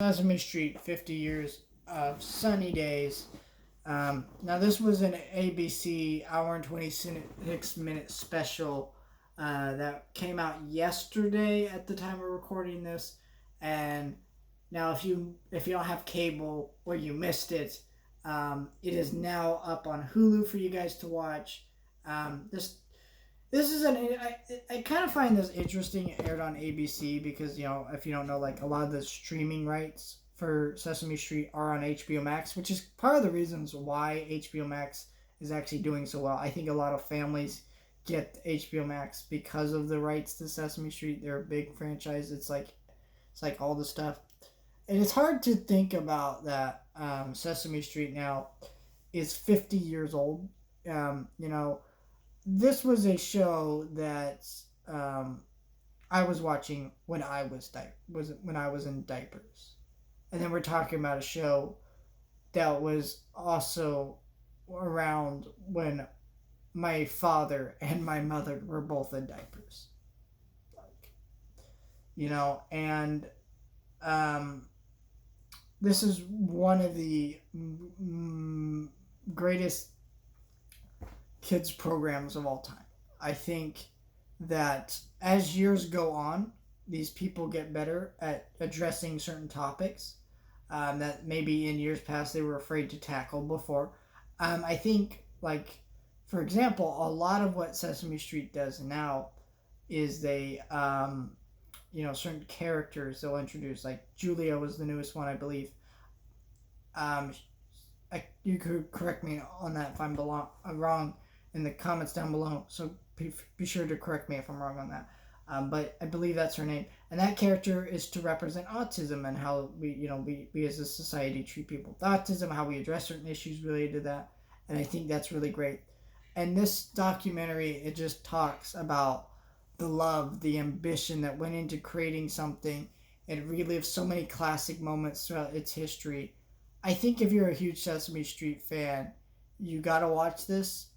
Sesame Street 50 Years of Sunny Days. Now, this was an ABC hour and 26-minute special that came out yesterday at the time of recording this. And now, if you don't have cable or you missed it, it is now up on Hulu for you guys to watch. This is I kind of find this interesting. It aired on ABC because if you don't know, like a lot of the streaming rights for Sesame Street are on HBO Max, which is part of the reasons why HBO Max is actually doing so well. I think a lot of families get HBO Max because of the rights to Sesame Street. They're a big franchise. It's like all the stuff, and it's hard to think about that. Sesame Street now is 50 years old. This was a show that I was watching when I was in diapers, and then we're talking about a show that was also around when my father and my mother were both in diapers, and um, this is one of the greatest kids programs of all time. I think that as years go on, these people get better at addressing certain topics that maybe in years past they were afraid to tackle before. I think, like, for example, a lot of what Sesame Street does now is they, certain characters they'll introduce. Like Julia was the newest one, I believe. Um, you could correct me on that if I'm wrong in the comments down below. So be sure to correct me if I'm wrong on that. But I believe that's her name, and that character is to represent autism and how we as a society treat people with autism, how we address certain issues related to that, and I think that's really great. And this documentary, it just talks about the love, the ambition that went into creating something. It relives so many classic moments throughout its history. I think if you're a huge Sesame Street fan, you gotta watch this.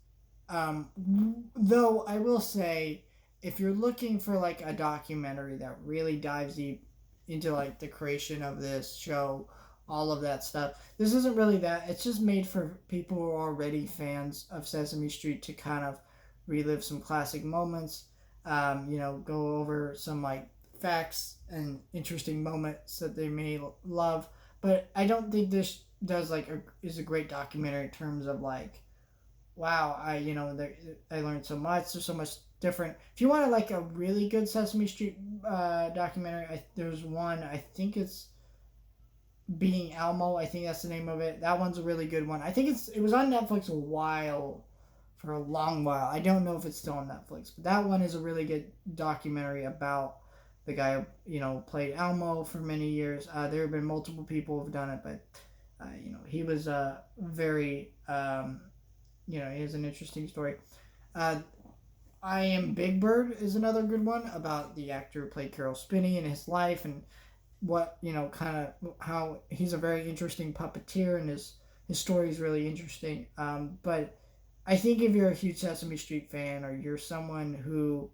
Though I will say, if you're looking for like a documentary that really dives deep into like the creation of this show, all of that stuff, this isn't really that. It's just made for people who are already fans of Sesame Street to kind of relive some classic moments. Go over some like facts and interesting moments that they may love. But I don't think this is a great documentary in terms of like, wow, I learned so much. There's so much different. If you want like a really good Sesame Street documentary, there's one. I think it's Being Elmo. I think that's the name of it. That one's a really good one. I think it was on Netflix for a long while. I don't know if it's still on Netflix, but that one is a really good documentary about the guy who played Elmo for many years. There have been multiple people who've done it, but he was very he has an interesting story. I Am Big Bird is another good one about the actor who played Carol Spinney and his life and what kind of how he's a very interesting puppeteer and his story is really interesting. But I think if you're a huge Sesame Street fan or you're someone who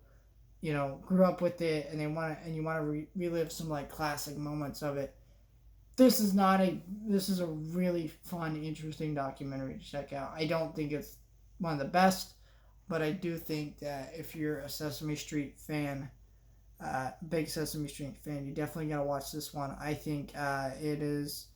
grew up with it and you want to relive some like classic moments of it, this is a really fun, interesting documentary to check out. I don't think it's one of the best, but I do think that if you're a Sesame Street fan, big Sesame Street fan, you definitely gotta watch this one. I think it is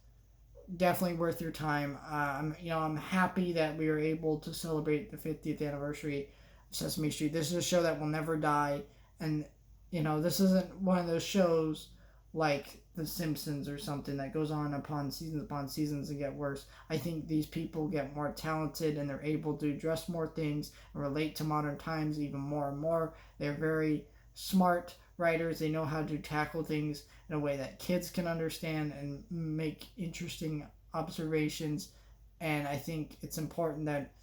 definitely worth your time. I'm happy that we were able to celebrate the 50th anniversary of Sesame Street. This is a show that will never die, and this isn't one of those shows like The Simpsons or something that goes on upon seasons and get worse. I think these people get more talented and they're able to address more things and relate to modern times even more and more. They're very smart writers. They know how to tackle things in a way that kids can understand and make interesting observations. And I think it's important that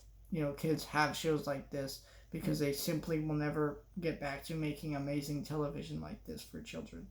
kids have shows like this because they simply will never get back to making amazing television like this for children.